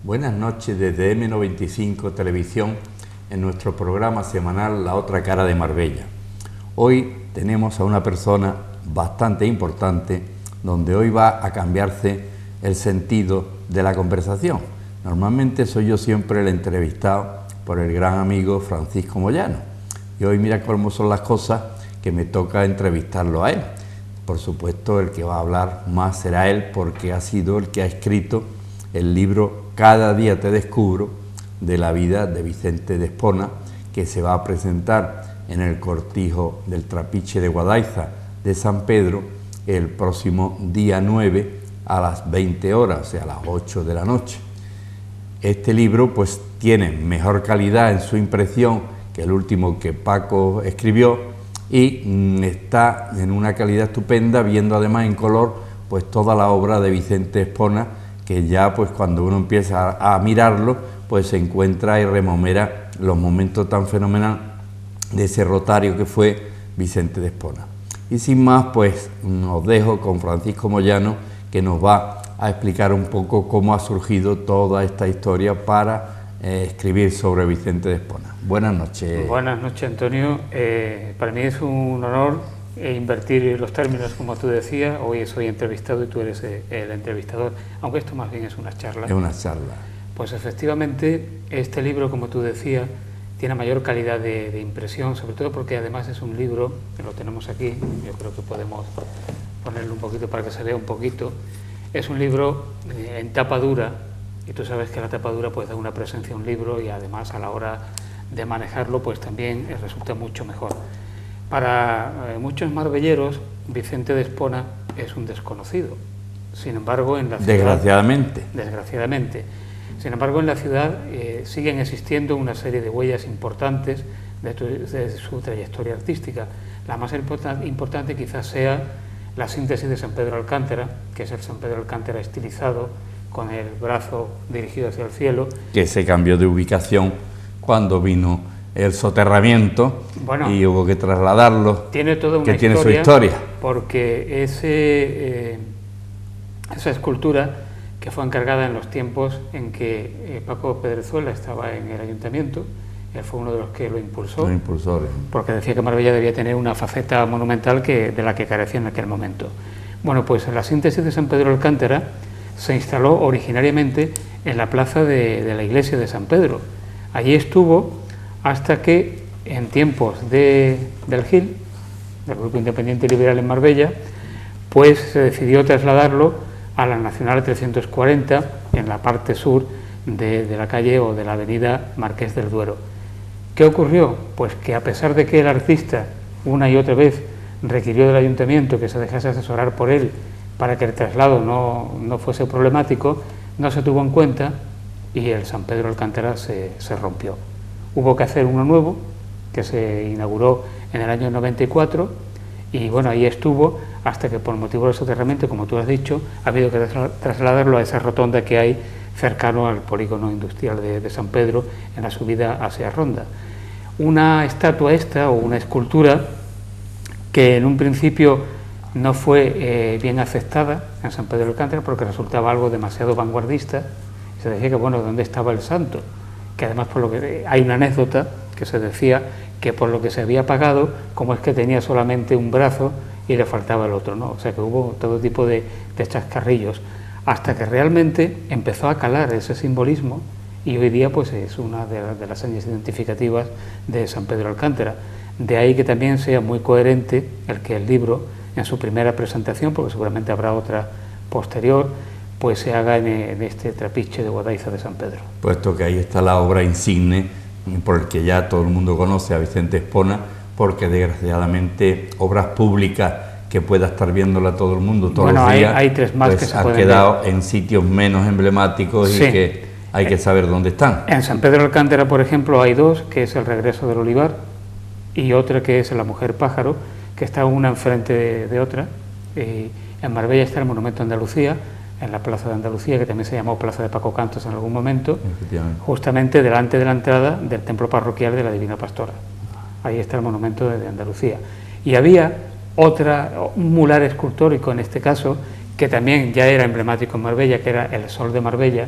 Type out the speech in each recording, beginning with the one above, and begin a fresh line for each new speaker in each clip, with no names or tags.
Buenas noches desde M95 Televisión en nuestro programa semanal La Otra Cara de Marbella. Hoy tenemos a una persona bastante importante donde hoy va a cambiarse el sentido de la conversación. Normalmente soy yo siempre el entrevistado por el gran amigo Francisco Moyano y hoy mira cómo son las cosas que me toca entrevistarlo a él. Por supuesto el que va a hablar más será él porque ha sido el que ha escrito el libro Cada día te descubro de la vida de Vicente d'Espona, que se va a presentar en el Cortijo del Trapiche de Guadaiza de San Pedro el próximo día 9 a las 20 horas, o sea a las 8 de la noche. Este libro pues tiene mejor calidad en su impresión que el último que Paco escribió y está en una calidad estupenda, viendo además en color pues toda la obra de Vicente d'Espona, que ya pues cuando uno empieza a mirarlo pues se encuentra y rememora los momentos tan fenomenales de ese rotario que fue Vicente d'Espona. Y sin más pues os dejo con Francisco Moyano, que nos va a explicar un poco cómo ha surgido toda esta historia para escribir sobre Vicente d'Espona. Buenas noches.
Buenas noches, Antonio. Para mí es un honor invertir los términos, como tú decías. Hoy soy entrevistado y tú eres el entrevistador, aunque esto más bien es una charla.
Es una charla.
Pues efectivamente, este libro, como tú decías, tiene mayor calidad de impresión, sobre todo porque además es un libro, que lo tenemos aquí, yo creo que podemos ponerlo un poquito para que se vea un poquito. Es un libro en tapa dura, y tú sabes que la tapa dura pues da una presencia a un libro y además a la hora de manejarlo pues también resulta mucho mejor. Para muchos marbelleros, Vicente d'Espona es un desconocido. Sin embargo, en la ciudad... Desgraciadamente. Sin embargo, en la ciudad siguen existiendo una serie de huellas importantes de su trayectoria artística. La más importante quizás sea la síntesis de San Pedro Alcántara, que es el San Pedro Alcántara estilizado, con el brazo dirigido hacia el cielo.
Que se cambió de ubicación cuando vino el soterramiento, bueno, y hubo que trasladarlo.
Tiene toda una
tiene su historia.
Porque esa escultura, que fue encargada en los tiempos en que Paco Pedrezuela estaba en el ayuntamiento, él fue uno de los que lo impulsó. Los
impulsores.
Porque decía que Marbella debía tener una faceta monumental de la que carecía en aquel momento. Bueno, pues la síntesis de San Pedro Alcántara se instaló originariamente en la plaza de la iglesia de San Pedro. Allí estuvo hasta que en tiempos del GIL, del Grupo Independiente Liberal en Marbella, pues se decidió trasladarlo a la Nacional 340 en la parte sur de la calle o de la avenida Marqués del Duero. ¿Qué ocurrió? Pues que a pesar de que el artista una y otra vez requirió del ayuntamiento que se dejase asesorar por él para que el traslado no fuese problemático, no se tuvo en cuenta y el San Pedro Alcántara se rompió. Hubo que hacer uno nuevo, que se inauguró en el año 94, y bueno, ahí estuvo hasta que por motivo del soterramiento, como tú has dicho, ha habido que trasladarlo a esa rotonda que hay cercano al polígono industrial de San Pedro, en la subida hacia Ronda. Una estatua esta, o una escultura, que en un principio no fue bien aceptada en San Pedro Alcántara porque resultaba algo demasiado vanguardista. Se decía que, bueno, ¿dónde estaba el santo? Que además, por lo que hay una anécdota que se decía que por lo que se había pagado, como es que tenía solamente un brazo y le faltaba el otro, ¿no? O sea que hubo todo tipo de chascarrillos, hasta que realmente empezó a calar ese simbolismo y hoy día pues es una de las señas identificativas de San Pedro Alcántara. De ahí que también sea muy coherente el que el libro, en su primera presentación, porque seguramente habrá otra posterior, pues se haga en este trapiche de Guadaiza de San Pedro.
Puesto que ahí está la obra insigne, por el que ya todo el mundo conoce a Vicente d'Espona, porque desgraciadamente obras públicas que pueda estar viéndola todo el mundo todos los días,
hay tres más
pues
que se
han
pueden
quedado
ver
en sitios menos emblemáticos, sí, y que hay que saber dónde están.
En San Pedro Alcántara, por ejemplo, hay dos, que es el Regreso del Olivar y otra que es la Mujer Pájaro, que está una enfrente de otra. En Marbella está el Monumento a Andalucía, en la Plaza de Andalucía, que también se llamó Plaza de Paco Cantos en algún momento, justamente delante de la entrada del templo parroquial de la Divina Pastora. Ahí está el Monumento de Andalucía. Y había un mular escultórico, en este caso, que también ya era emblemático en Marbella, que era el Sol de Marbella,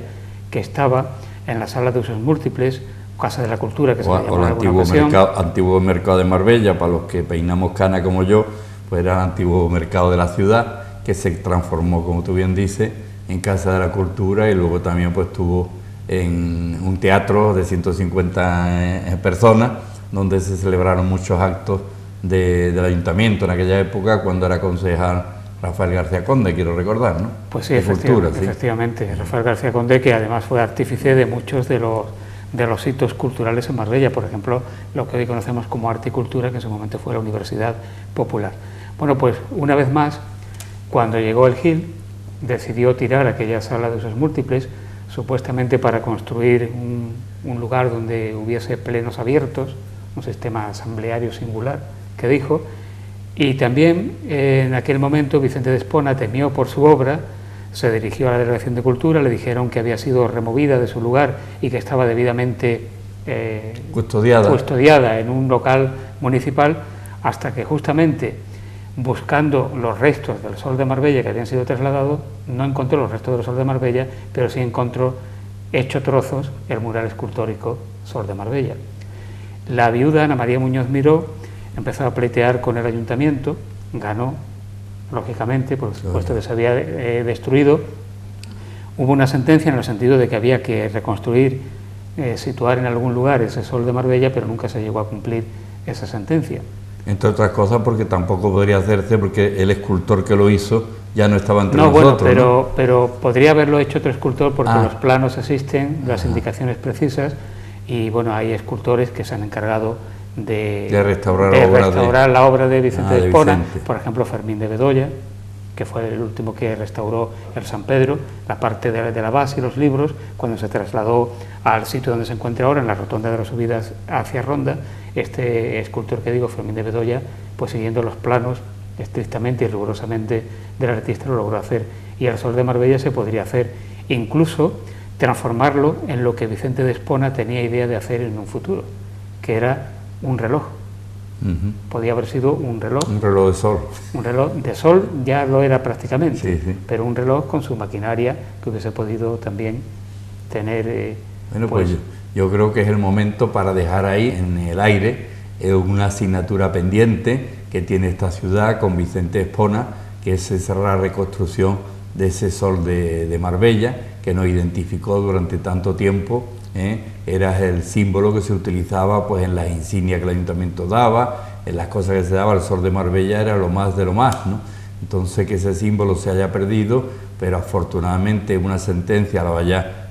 que estaba en la sala de usos múltiples, Casa de la Cultura, que se llamaba en alguna ocasión.
Antiguo mercado de Marbella, para los que peinamos cana como yo, pues era el antiguo mercado de la ciudad, que se transformó, como tú bien dices, en Casa de la Cultura, y luego también pues tuvo en un teatro de 150 personas, donde se celebraron muchos actos del ayuntamiento en aquella época, cuando era concejal Rafael García Conde, quiero recordar, ¿no?
Pues sí, efectivamente, sí. Rafael García Conde, que además fue artífice de muchos de los hitos culturales en Marbella, por ejemplo, lo que hoy conocemos como Arte y Cultura, que en su momento fue la Universidad Popular. Bueno, pues una vez más, cuando llegó el Gil, decidió tirar aquella sala de usos múltiples, supuestamente para construir un lugar donde hubiese plenos abiertos, un sistema asambleario singular, que dijo, y también en aquel momento Vicente de Espona temió por su obra, se dirigió a la Delegación de Cultura, le dijeron que había sido removida de su lugar y que estaba debidamente custodiada en un local municipal, hasta que justamente buscando los restos del Sol de Marbella que habían sido trasladados, no encontró los restos del Sol de Marbella, pero sí encontró hecho trozos el mural escultórico Sol de Marbella. La viuda Ana María Muñoz Miró empezó a pleitear con el ayuntamiento, ganó, lógicamente, por supuesto que se había destruido. Hubo una sentencia en el sentido de que había que reconstruir, situar en algún lugar ese Sol de Marbella, pero nunca se llegó a cumplir esa sentencia.
Entre otras cosas porque tampoco podría hacerse, porque el escultor que lo hizo ya no estaba entre nosotros.
Bueno, pero podría haberlo hecho otro escultor, porque los planos existen, las indicaciones precisas, y bueno, hay escultores que se han encargado de restaurar la obra de Vicente de Espona, por ejemplo Fermín de Bedoya, que fue el último que restauró el San Pedro, la parte de la base y los libros, cuando se trasladó al sitio donde se encuentra ahora, en la rotonda de las subidas hacia Ronda. Este escultor que digo, Fermín de Bedoya, pues siguiendo los planos estrictamente y rigurosamente del artista, lo logró hacer, y el Sol de Marbella se podría hacer, incluso transformarlo en lo que Vicente de Espona tenía idea de hacer en un futuro, que era un reloj. Podía haber sido un reloj.
Un reloj de sol.
Un reloj de sol ya lo era prácticamente,
sí.
Pero un reloj con su maquinaria que hubiese podido también tener...
Bueno, pues yo creo que es el momento para dejar ahí en el aire una asignatura pendiente que tiene esta ciudad con Vicente Espona, que es esa la reconstrucción de ese Sol de Marbella, que nos identificó durante tanto tiempo. Era el símbolo que se utilizaba pues en las insignias que el ayuntamiento daba, en las cosas que se daba. El Sol de Marbella era lo más de lo más, ¿no? Entonces, que ese símbolo se haya perdido, pero afortunadamente una sentencia lo haya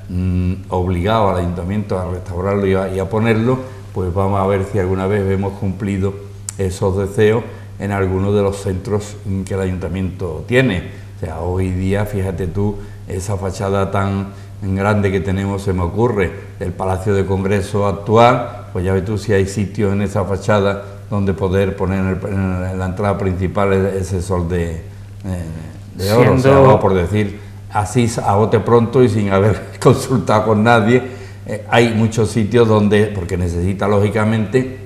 obligado al ayuntamiento a restaurarlo y a ponerlo, pues vamos a ver si alguna vez hemos cumplido esos deseos en algunos de los centros que el ayuntamiento tiene. O sea, hoy día, fíjate tú, esa fachada tan grande que tenemos, se me ocurre, el Palacio de Congreso actual, pues ya ves tú si hay sitios en esa fachada donde poder poner en la entrada principal ese Sol de oro. O sea, vamos por decir así a bote pronto y sin haber consultado con nadie, hay muchos sitios donde, porque necesita lógicamente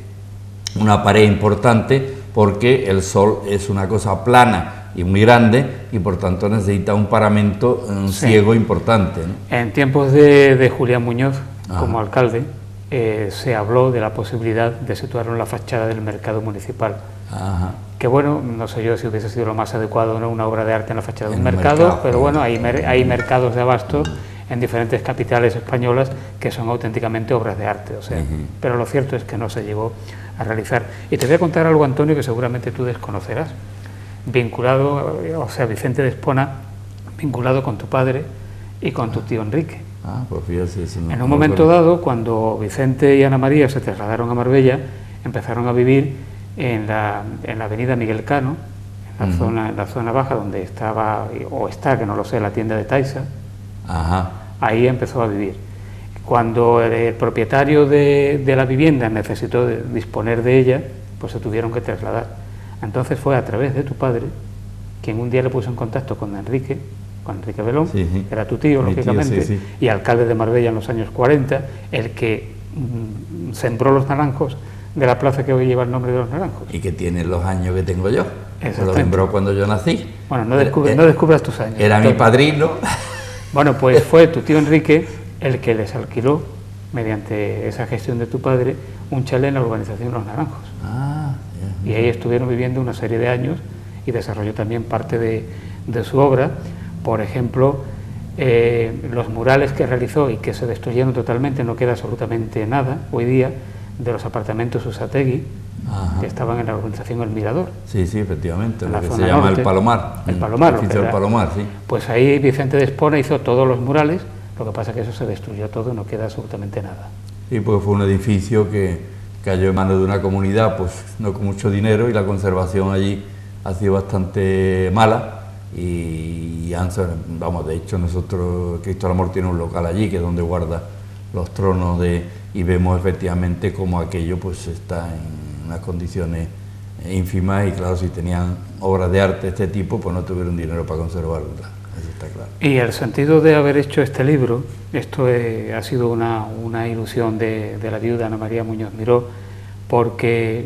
una pared importante, porque el Sol es una cosa plana y muy grande, y por tanto necesita un paramento ciego importante, ¿no?
En tiempos de Julián Muñoz, como alcalde, se habló de la posibilidad de situarlo en la fachada del mercado municipal. Que bueno, no sé yo si hubiese sido lo más adecuado, ¿no?, una obra de arte en la fachada de un mercado, pero bueno, hay mercados de abasto en diferentes capitales españolas que son auténticamente obras de arte, o sea, pero lo cierto es que no se llegó a realizar. Y te voy a contar algo, Antonio, que seguramente tú desconocerás, vinculado, o sea, Vicente de Espona, vinculado con tu padre y con tu tío Enrique.
Pues fíjate,
en un momento dado, cuando Vicente y Ana María se trasladaron a Marbella, empezaron a vivir en la avenida Miguel Cano, en la zona baja donde estaba, o está, que no lo sé, la tienda de Taisa. Ahí empezó a vivir. Cuando el propietario de la vivienda necesitó disponer de ella, pues se tuvieron que trasladar. Entonces fue a través de tu padre quien un día le puso en contacto con Enrique Belón, que era tu tío, lógicamente, y alcalde de Marbella en los años 40, el que sembró los naranjos de la plaza que hoy lleva el nombre de los Naranjos.
Y que tiene los años que tengo yo. me lo sembró cuando yo nací.
Bueno, no descubras tus años.
Era mi padrino.
Bueno, pues fue tu tío Enrique el que les alquiló, mediante esa gestión de tu padre, un chalet en la urbanización Los Naranjos. Y ahí estuvieron viviendo una serie de años y desarrolló también parte de su obra. Por ejemplo, los murales que realizó y que se destruyeron totalmente, no queda absolutamente nada hoy día, de los apartamentos Usategui, que estaban en la urbanización El Mirador.
Sí, efectivamente, lo que se llama norte, el Palomar.
El Palomar,
el Palomar, sí.
Pues ahí Vicente de Espona hizo todos los murales, lo que pasa es que eso se destruyó todo, no queda absolutamente nada.
Sí, porque fue un edificio que cayó en manos de una comunidad, pues no con mucho dinero, y la conservación allí ha sido bastante mala. Y vamos, de hecho nosotros, Cristo del Amor tiene un local allí, que es donde guarda los tronos y vemos efectivamente cómo aquello pues está en unas condiciones ínfimas, y claro, si tenían obras de arte de este tipo, pues no tuvieron dinero para conservarlas, eso está claro.
Y el sentido de haber hecho este libro, esto ha sido una ilusión de la viuda Ana María Muñoz Miró, porque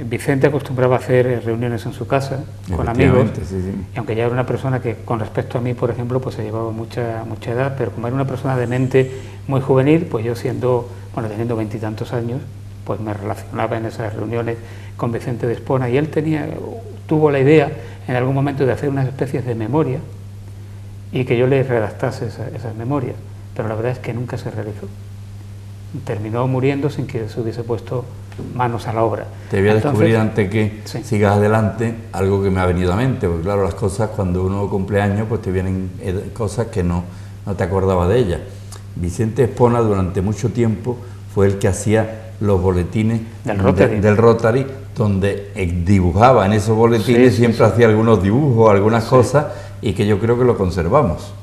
Vicente acostumbraba a hacer reuniones en su casa con amigos,
sí.
Y aunque ya era una persona que con respecto a mí, por ejemplo, pues se llevaba mucha edad, pero como era una persona de mente muy juvenil, pues yo teniendo 20 y tantos años, pues me relacionaba en esas reuniones con Vicente de Espona, y él tuvo la idea en algún momento de hacer unas especies de memoria y que yo le redactase esas memorias, pero la verdad es que nunca se realizó. Terminó muriendo sin que se hubiese puesto manos a la obra.
Te voy a descubrir, antes que sigas adelante, algo que me ha venido a mente, porque claro, las cosas, cuando uno cumple años, pues te vienen cosas que no te acordabas de ellas. Vicente Espona durante mucho tiempo fue el que hacía los boletines del Rotary, donde dibujaba en esos boletines, siempre hacía algunos dibujos, algunas cosas, y que yo creo que lo conservamos.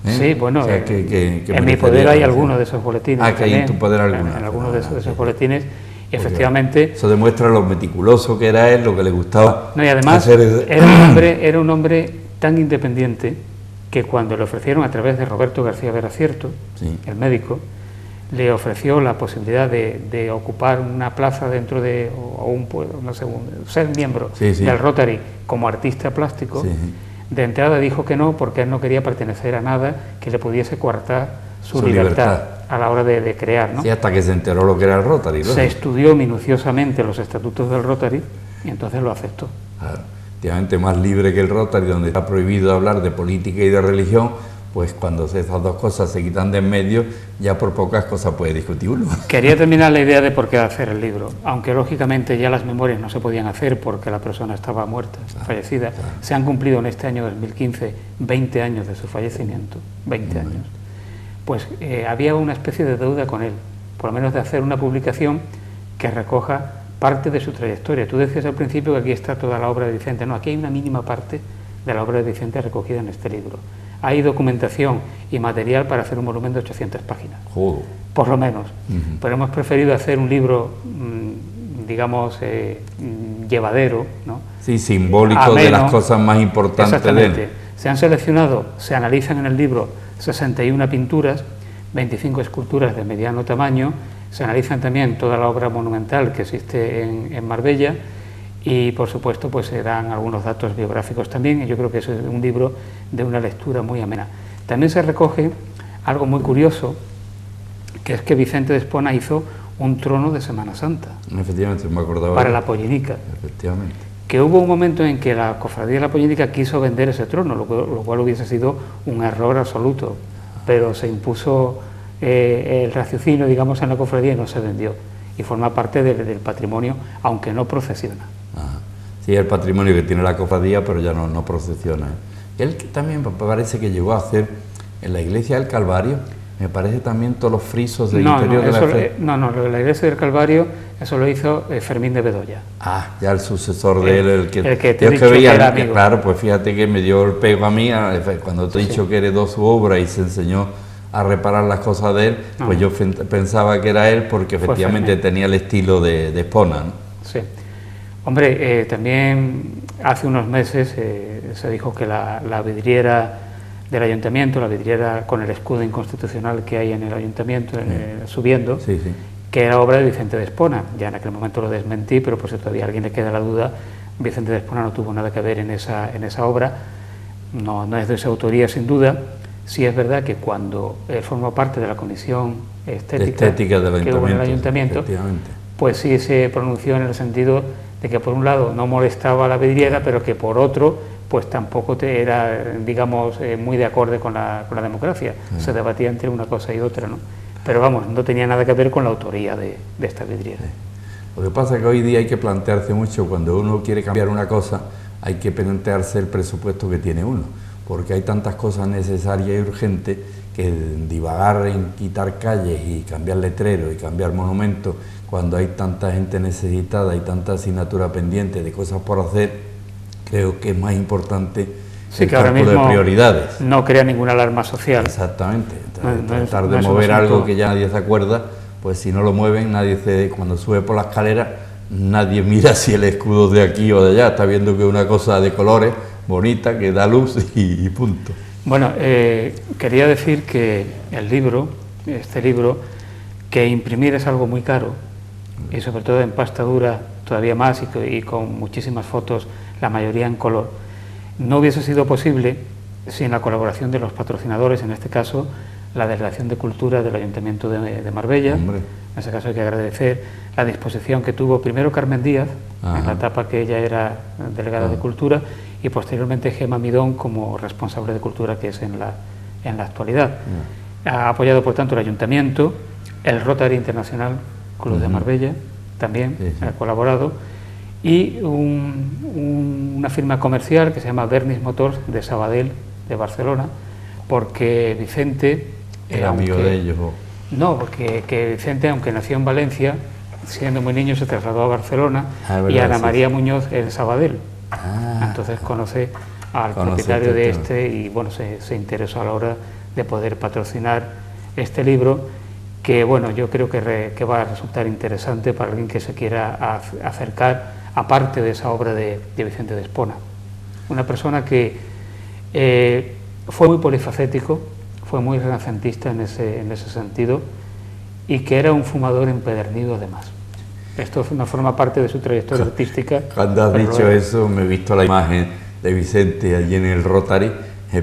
Sí, bueno,
o sea, que
en mi poder hay algunos de esos boletines.
Que hay en tu poder algunos.
En algunos de esos boletines, efectivamente.
Eso demuestra lo meticuloso que era él, lo que le gustaba.
No, y además era un hombre tan independiente que cuando le ofrecieron, a través de Roberto García Veracierto, el médico, le ofreció la posibilidad de ocupar una plaza dentro de, ser miembro del Rotary como artista plástico. De entrada dijo que no, porque él no quería pertenecer a nada que le pudiese coartar su libertad a la hora de crear, ¿no?
Sí, hasta que se enteró lo que era el Rotary, ¿no?
Se estudió minuciosamente los estatutos del Rotary y entonces lo aceptó.
Claro, efectivamente, más libre que el Rotary, donde está prohibido hablar de política y de religión, pues cuando esas dos cosas se quitan de en medio, ya por pocas cosas puede discutir uno.
Quería terminar la idea de por qué hacer el libro, aunque lógicamente ya las memorias no se podían hacer porque la persona estaba muerta, fallecida. Se han cumplido en este año 2015 20 años de su fallecimiento, 20 años. Pues había una especie de deuda con él, por lo menos de hacer una publicación que recoja parte de su trayectoria. Tú decías al principio que aquí está toda la obra de Vicente. No, aquí hay una mínima parte de la obra de Vicente recogida en este libro. Hay documentación y material para hacer un volumen de 800 páginas, por lo menos. Pero hemos preferido hacer un libro, digamos, llevadero, ¿no?
Sí, simbólico, ameno, de las cosas más importantes de él.
Se han seleccionado, se analizan en el libro 61 pinturas, 25 esculturas de mediano tamaño, se analizan también toda la obra monumental que existe en Marbella, y por supuesto pues se dan algunos datos biográficos también, y yo creo que es un libro de una lectura muy amena. También se recoge algo muy curioso, que es que Vicente de Espona hizo un trono de Semana Santa.
Efectivamente, me acordaba.
Para la Pollenica.
Efectivamente.
Que hubo un momento en que la cofradía de la Pollenica quiso vender ese trono, lo cual hubiese sido un error absoluto, pero se impuso el raciocinio, digamos, en la cofradía y no se vendió, y forma parte del patrimonio, aunque no procesiona.
Sí, el patrimonio que tiene la cofradía, pero ya no procesiona. Él también parece que llegó a hacer en la iglesia del Calvario, me parece también todos los frisos del interior de la fe.
No, la iglesia del Calvario, eso lo hizo Fermín de Bedoya.
Ya el sucesor de él, el que
te he dicho que era amigo.
Claro, pues fíjate que me dio el pego a mí, cuando te he dicho que heredó su obra y se enseñó a reparar las cosas de él, pues yo pensaba que era él, porque efectivamente tenía el estilo de Espona, ¿no?
Sí. Hombre, también hace unos meses se dijo que la vidriera del ayuntamiento, la vidriera con el escudo inconstitucional que hay en el ayuntamiento, subiendo, que era obra de Vicente de Espona. Ya en aquel momento lo desmentí, pero por si todavía a alguien le queda la duda, Vicente de Espona no tuvo nada que ver en esa obra, no es de su autoría sin duda. Sí es verdad que cuando él formó parte de la comisión estética que hubo en el ayuntamiento, pues sí se pronunció en el sentido de que por un lado no molestaba a la vidriera, pero que por otro pues tampoco era, digamos, muy de acorde con la democracia. Se debatía entre una cosa y otra, ¿no? Pero vamos, no tenía nada que ver con la autoría de esta vidriera.
Lo que pasa es que hoy día hay que plantearse mucho, cuando uno quiere cambiar una cosa, hay que plantearse el presupuesto que tiene uno, porque hay tantas cosas necesarias y urgentes que divagar en quitar calles y cambiar letreros y cambiar monumentos, cuando hay tanta gente necesitada y tanta asignatura pendiente de cosas por hacer, creo que es más importante el cálculo de prioridades.
No crea ninguna alarma social.
Exactamente. Tratar de mover algo que ya nadie se acuerda, pues si no lo mueven, cuando sube por la escalera, nadie mira si el escudo es de aquí o de allá, está viendo que es una cosa de colores, bonita, que da luz y punto.
Bueno, quería decir que este libro, que imprimir es algo muy caro, y sobre todo en pasta dura todavía más y con muchísimas fotos, la mayoría en color, no hubiese sido posible sin la colaboración de los patrocinadores, en este caso la Delegación de Cultura del Ayuntamiento de Marbella.
Hombre.
En ese caso hay que agradecer la disposición que tuvo primero Carmen Díaz, en la etapa que ella era delegada de Cultura, y posteriormente Gemma Midón como responsable de Cultura, que es en la actualidad. Ha apoyado, por tanto, el Ayuntamiento, el Rotary Internacional Club de Marbella también ha colaborado, y una firma comercial que se llama Bernis Motors de Sabadell, de Barcelona, porque Vicente...
¿Era amigo de ellos?
No, porque Vicente, aunque nació en Valencia, siendo muy niño se trasladó a Barcelona, y Ana María Muñoz en Sabadell. Entonces conoce al propietario de y bueno, se interesó a la hora de poder patrocinar este libro, que bueno, yo creo que va a resultar interesante para alguien que se quiera acercar, aparte de esa obra de Vicente de Espona. Una persona que fue muy polifacético, fue muy renacentista en ese sentido, y que era un fumador empedernido además. Esto no forma parte de su trayectoria artística.
Cuando has dicho eso, me he visto la imagen de Vicente allí en el Rotary,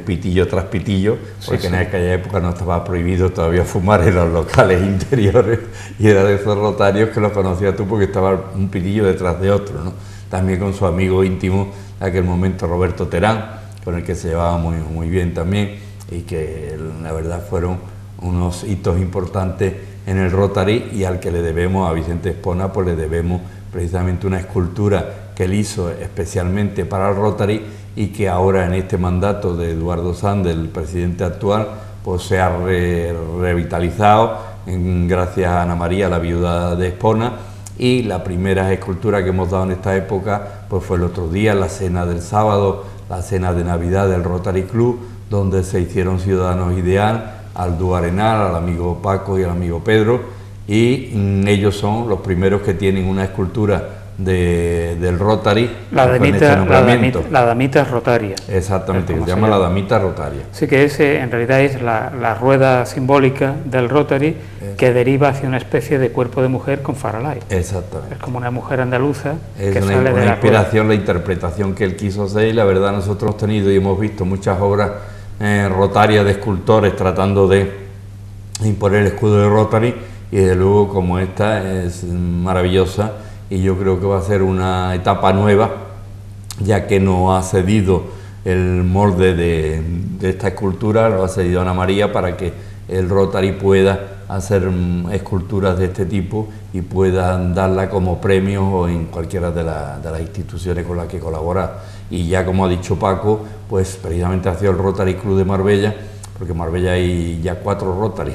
pitillo tras pitillo, porque en aquella época no estaba prohibido todavía fumar en los locales interiores, y era de esos rotarios que los conocías tú porque estaba un pitillo detrás de otro, ¿no? También con su amigo íntimo en aquel momento, Roberto Terán, con el que se llevaba muy bien también, y que la verdad fueron unos hitos importantes en el Rotary, y al que le debemos, a Vicente Espona, pues le debemos precisamente una escultura que él hizo especialmente para el Rotary, y que ahora en este mandato de Eduardo Sanz, el presidente actual, pues se ha revitalizado gracias a Ana María, la viuda de Espona, y la primera escultura que hemos dado en esta época pues fue el otro día, la cena del sábado, la cena de Navidad del Rotary Club, donde se hicieron ciudadanos ideal al dúo Arenal, al amigo Paco y al amigo Pedro, y ellos son los primeros que tienen una escultura del Rotary.
La damita rotaria.
Exactamente, que se llama la damita rotaria.
Sí, que en realidad es la rueda simbólica del Rotary, que deriva hacia una especie de cuerpo de mujer con faralay.
Exactamente.
Es como una mujer andaluza
es
que
una,
sale de la
inspiración, rueda. La interpretación que él quiso hacer, y la verdad nosotros hemos tenido y hemos visto muchas obras rotarias de escultores tratando de imponer el escudo de Rotary, y desde luego como esta es maravillosa, y yo creo que va a ser una etapa nueva, ya que no ha cedido el molde de esta escultura, lo ha cedido Ana María para que el Rotary pueda hacer esculturas de este tipo y pueda darla como premio o en cualquiera de las instituciones con las que colabora. Y ya como ha dicho Paco, pues precisamente ha sido el Rotary Club de Marbella, porque en Marbella hay ya 4 Rotary,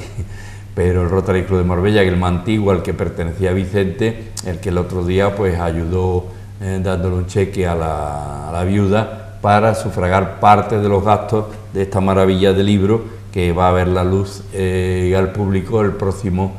pero el Rotary Club de Marbella, que es el más antiguo, al que pertenecía Vicente, el que el otro día pues ayudó dándole un cheque a la viuda para sufragar parte de los gastos de esta maravilla de libro, que va a ver la luz al público el próximo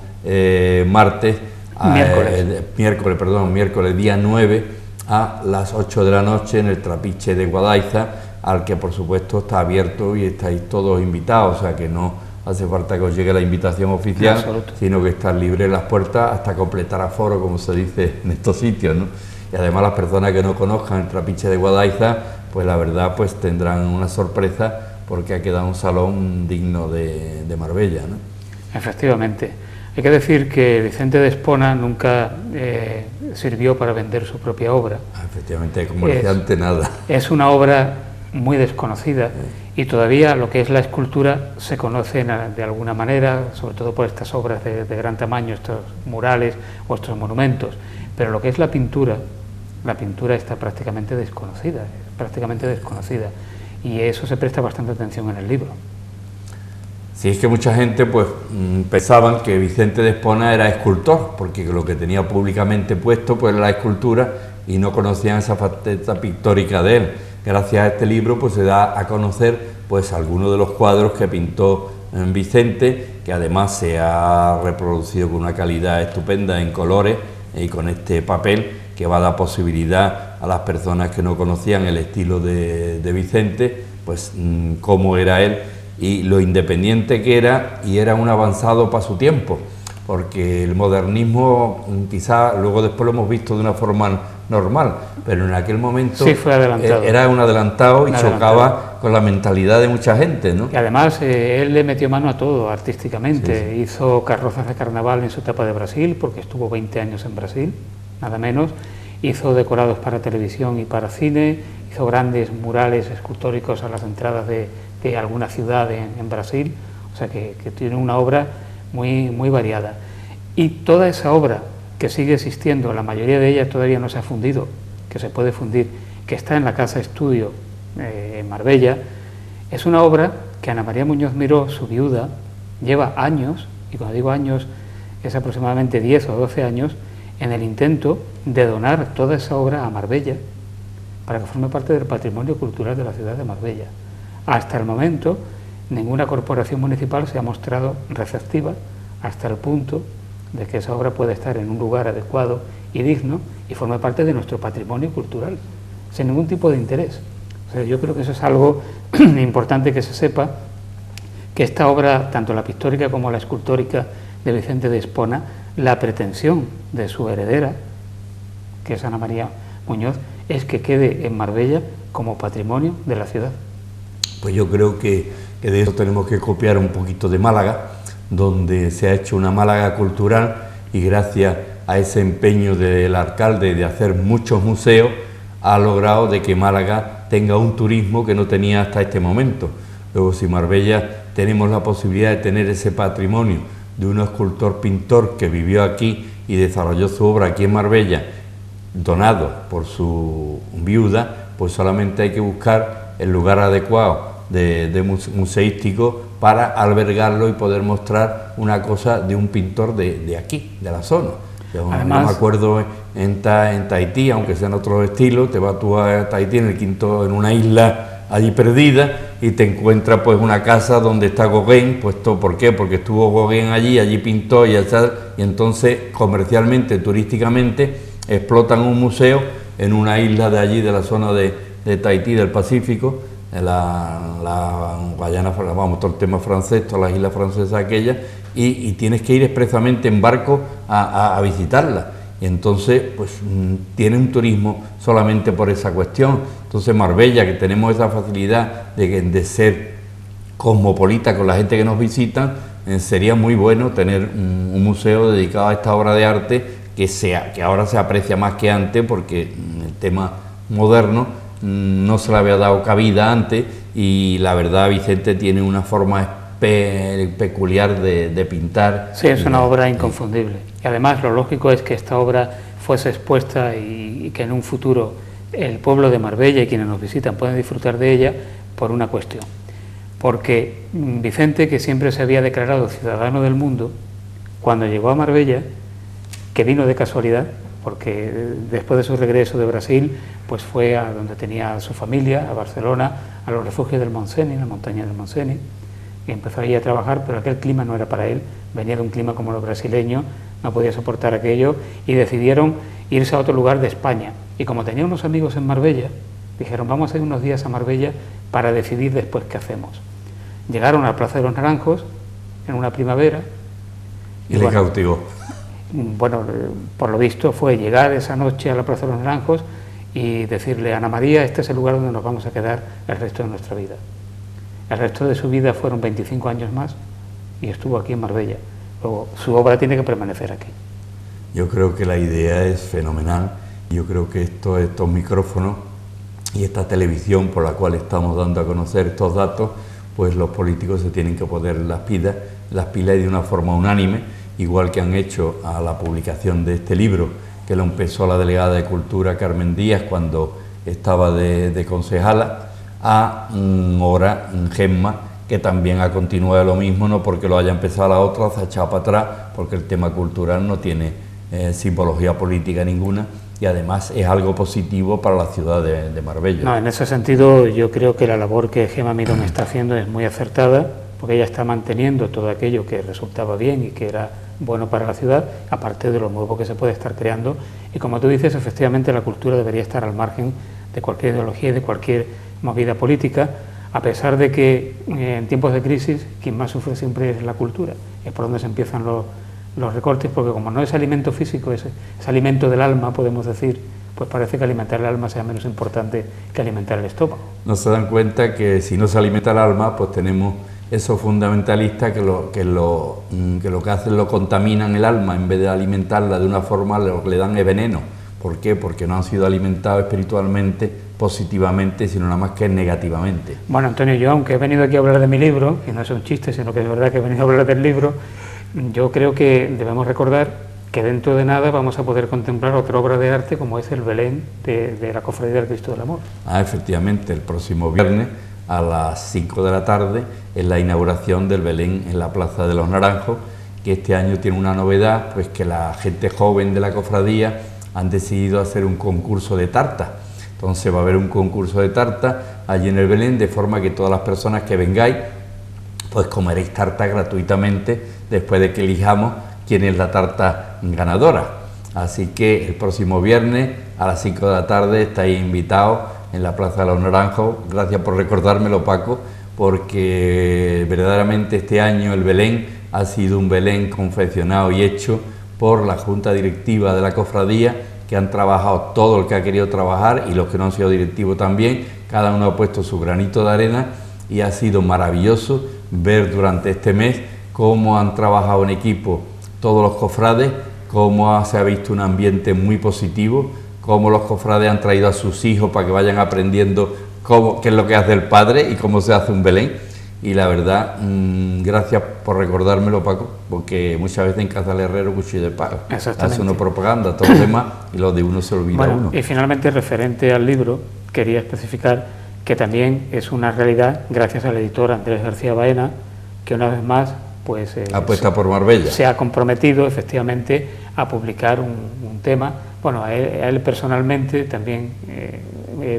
miércoles día 9 a las 8 de la noche en el Trapiche de Guadaiza, al que por supuesto está abierto y estáis todos invitados, o sea que no hace falta que os llegue la invitación oficial, sino que están libres las puertas hasta completar aforo, como se dice en estos sitios, ¿no? y además las personas que no conozcan el Trapiche de Guadaiza, pues la verdad pues tendrán una sorpresa, porque ha quedado un salón digno de Marbella, ¿no?
Efectivamente. Hay que decir que Vicente de Espona nunca sirvió para vender su propia obra.
Efectivamente, comerciante nada.
Es una obra muy desconocida, y todavía lo que es la escultura se conoce de alguna manera, sobre todo por estas obras de gran tamaño, estos murales o estos monumentos, pero lo que es la pintura está prácticamente desconocida, y eso se presta bastante atención en el libro.
Sí, es que mucha gente pues pensaban que Vicente de Espona era escultor, porque lo que tenía públicamente puesto pues era la escultura, y no conocían esa faceta pictórica de él. Gracias a este libro pues se da a conocer pues algunos de los cuadros que pintó Vicente, que además se ha reproducido con una calidad estupenda en colores y con este papel, que va a dar posibilidad a las personas que no conocían el estilo de Vicente, pues cómo era él y lo independiente que era, y era un avanzado para su tiempo, porque el modernismo quizá luego después lo hemos visto de una forma normal, pero en aquel momento
sí, fue adelantado.
Era un adelantado y chocaba con la mentalidad de mucha gente, ¿no?
Y además él le metió mano a todo artísticamente. Sí. Hizo carrozas de carnaval en su etapa de Brasil, porque estuvo 20 años en Brasil, nada menos. Hizo decorados para televisión y para cine, hizo grandes murales escultóricos a las entradas de alguna ciudad en Brasil, o sea que tiene una obra muy, muy variada. Y toda esa obra que sigue existiendo, la mayoría de ellas todavía no se ha fundido, que se puede fundir, que está en la Casa Estudio en Marbella, es una obra que Ana María Muñoz Miró, su viuda, lleva años, y cuando digo años es aproximadamente 10 o 12 años, en el intento de donar toda esa obra a Marbella para que forme parte del patrimonio cultural de la ciudad de Marbella. Hasta el momento, ninguna corporación municipal se ha mostrado receptiva, hasta el punto de que esa obra puede estar en un lugar adecuado y digno y forme parte de nuestro patrimonio cultural, sin ningún tipo de interés. O sea, yo creo que eso es algo importante que se sepa, que esta obra, tanto la pictórica como la escultórica de Vicente de Espona, la pretensión de su heredera, que es Ana María Muñoz, es que quede en Marbella como patrimonio de la ciudad.
Pues yo creo que de eso tenemos que copiar un poquito de Málaga, donde se ha hecho una Málaga cultural, y gracias a ese empeño del alcalde de hacer muchos museos, ha logrado de que Málaga tenga un turismo que no tenía hasta este momento. Luego, si Marbella tenemos la posibilidad de tener ese patrimonio de un escultor pintor que vivió aquí y desarrolló su obra aquí en Marbella, donado por su viuda, pues solamente hay que buscar el lugar adecuado de museístico para albergarlo y poder mostrar una cosa de un pintor de aquí, de la zona. Además, no me acuerdo en Tahití, aunque sean otros estilos, te vas tú a Tahití en una isla allí perdida, y te encuentras pues una casa donde está Gauguin, puesto, ¿por qué? Porque estuvo Gauguin allí pintó, y entonces comercialmente, turísticamente, explotan un museo en una isla de allí, de la zona de Tahití, del Pacífico, en la Guayana, vamos, todo el tema francés, todas las islas francesas aquellas, y tienes que ir expresamente en barco a visitarla. Y entonces, pues, tiene un turismo solamente por esa cuestión. Entonces, Marbella, que tenemos esa facilidad de ser cosmopolita con la gente que nos visita, sería muy bueno tener un museo dedicado a esta obra de arte que ahora se aprecia más que antes, porque el tema moderno no se le había dado cabida antes, y la verdad Vicente tiene una forma peculiar de pintar.
Sí, es una obra inconfundible, y además lo lógico es que esta obra fuese expuesta y que en un futuro el pueblo de Marbella y quienes nos visitan puedan disfrutar de ella, por una cuestión, porque Vicente, que siempre se había declarado ciudadano del mundo, cuando llegó a Marbella, que vino de casualidad, porque después de su regreso de Brasil, pues fue a donde tenía su familia, a Barcelona, a los refugios del Montseny, la montaña del Montseny, y empezó allí a trabajar, pero aquel clima no era para él, venía de un clima como el brasileño, no podía soportar aquello, y decidieron irse a otro lugar de España. Y como tenía unos amigos en Marbella, dijeron, vamos a ir unos días a Marbella para decidir después qué hacemos. Llegaron a la Plaza de los Naranjos en una primavera.
Y le cautivó.
bueno, por lo visto fue llegar esa noche a la Plaza de los Naranjos y decirle a Ana María, este es el lugar donde nos vamos a quedar el resto de nuestra vida. El resto de su vida fueron 25 años más y estuvo aquí en Marbella. Luego, su obra tiene que permanecer aquí.
Yo creo que la idea es fenomenal. Yo creo que estos micrófonos y esta televisión por la cual estamos dando a conocer estos datos, pues los políticos se tienen que poner las pilas y de una forma unánime, igual que han hecho a la publicación de este libro, que lo empezó la delegada de Cultura Carmen Díaz cuando estaba de concejala, a ahora Gemma, que también ha continuado lo mismo, no porque lo haya empezado la otra, se ha echado para atrás, porque el tema cultural no tiene simbología política ninguna y además es algo positivo para la ciudad de Marbella.
No, en ese sentido yo creo que la labor que Gemma Mirón está haciendo es muy acertada, porque ella está manteniendo todo aquello que resultaba bien y que era bueno para la ciudad, aparte de lo nuevo que se puede estar creando. Y como tú dices, efectivamente la cultura debería estar al margen de cualquier ideología y de cualquier movida política, a pesar de que en tiempos de crisis quien más sufre siempre es la cultura. Es por donde se empiezan los recortes, porque como no es alimento físico, es alimento del alma, podemos decir, pues parece que alimentar el alma sea menos importante que alimentar el estómago.
No se dan cuenta que si no se alimenta el alma, pues tenemos esos fundamentalistas que lo que hacen lo contaminan el alma, en vez de alimentarla de una forma lo que le dan es veneno. ¿Por qué? Porque no han sido alimentados espiritualmente, positivamente, sino nada más que negativamente.
Bueno, Antonio, yo aunque he venido aquí a hablar de mi libro, y no es un chiste, sino que es verdad que he venido a hablar del libro, yo creo que debemos recordar que dentro de nada vamos a poder contemplar otra obra de arte como es el Belén de la Cofradía del Cristo del Amor.
Efectivamente, el próximo viernes a las 5 de la tarde es la inauguración del Belén en la Plaza de los Naranjos, que este año tiene una novedad, pues que la gente joven de la cofradía han decidido hacer un concurso de tartas. Entonces va a haber un concurso de tartas allí en el Belén, de forma que todas las personas que vengáis, pues comeréis tarta gratuitamente después de que elijamos quién es la tarta ganadora. Así que el próximo viernes a las 5 de la tarde estáis invitados en la Plaza de los Naranjos. Gracias por recordármelo, Paco, porque verdaderamente este año el Belén ha sido un Belén confeccionado y hecho por la Junta Directiva de la Cofradía, que han trabajado todo el que ha querido trabajar y los que no han sido directivos también. Cada uno ha puesto su granito de arena y ha sido maravilloso ver durante este mes cómo han trabajado en equipo todos los cofrades, cómo se ha visto un ambiente muy positivo, cómo los cofrades han traído a sus hijos para que vayan aprendiendo qué es lo que hace el padre y cómo se hace un Belén. Y la verdad, gracias por recordármelo, Paco, porque muchas veces en casa del herrero cuchillo de palo. Hace uno propaganda, todo lo demás, y lo de uno se olvida.
Bueno,
uno.
Y finalmente, referente al libro, quería especificar que también es una realidad gracias al editor Andrés García Baena, que una vez más pues
apuesta por Marbella.
Se ha comprometido efectivamente a publicar un tema. Bueno, a él personalmente también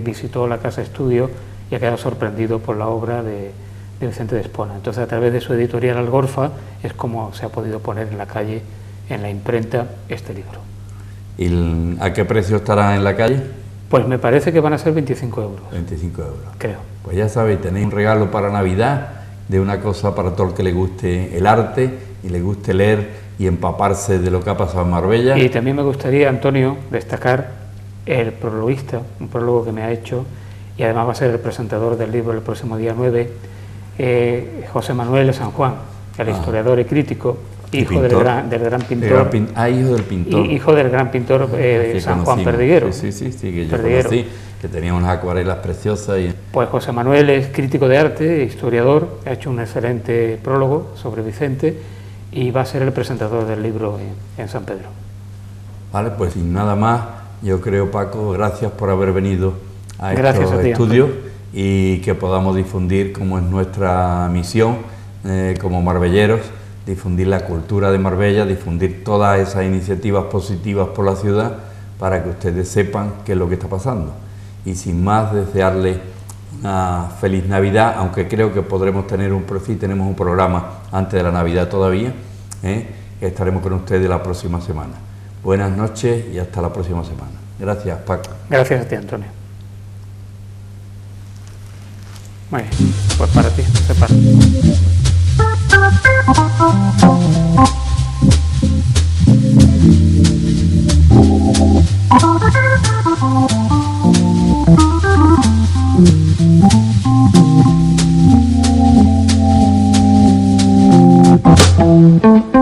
visitó la Casa Estudio y ha quedado sorprendido por la obra de Vicente de Espona. Entonces, a través de su editorial Algorfa es como se ha podido poner en la calle, en la imprenta, este libro.
¿Y a qué precio estará en la calle?
Pues me parece que van a ser 25 euros.
25 euros.
Creo.
Pues ya sabéis, tenéis un regalo para Navidad, de una cosa para todo el que le guste el arte y le guste leer y empaparse de lo que ha pasado en Marbella.
Y también me gustaría, Antonio, destacar el prologuista, un prólogo que me ha hecho, y además va a ser el presentador del libro el próximo día 9, José Manuel San Juan, el historiador y crítico, hijo del gran pintor.
Hijo del pintor.
Hijo del gran pintor San Juan Perdiguero.
Sí, que yo conocí, que tenía unas acuarelas preciosas.
Pues José Manuel es crítico de arte, historiador, ha hecho un excelente prólogo sobre Vicente y va a ser el presentador del libro en San Pedro. Vale,
pues sin nada más, yo creo, Paco, gracias por haber venido a estos estudios y que podamos difundir, como es nuestra misión como marbelleros, difundir la cultura de Marbella, difundir todas esas iniciativas positivas por la ciudad para que ustedes sepan qué es lo que está pasando. Y sin más, desearles una feliz Navidad, aunque creo que podremos tener tenemos un programa antes de la Navidad todavía, estaremos con ustedes la próxima semana. Buenas noches y hasta la próxima semana. Gracias, Paco.
Gracias a ti, Antonio. Muy bien, pues para ti, separa.
Thank you.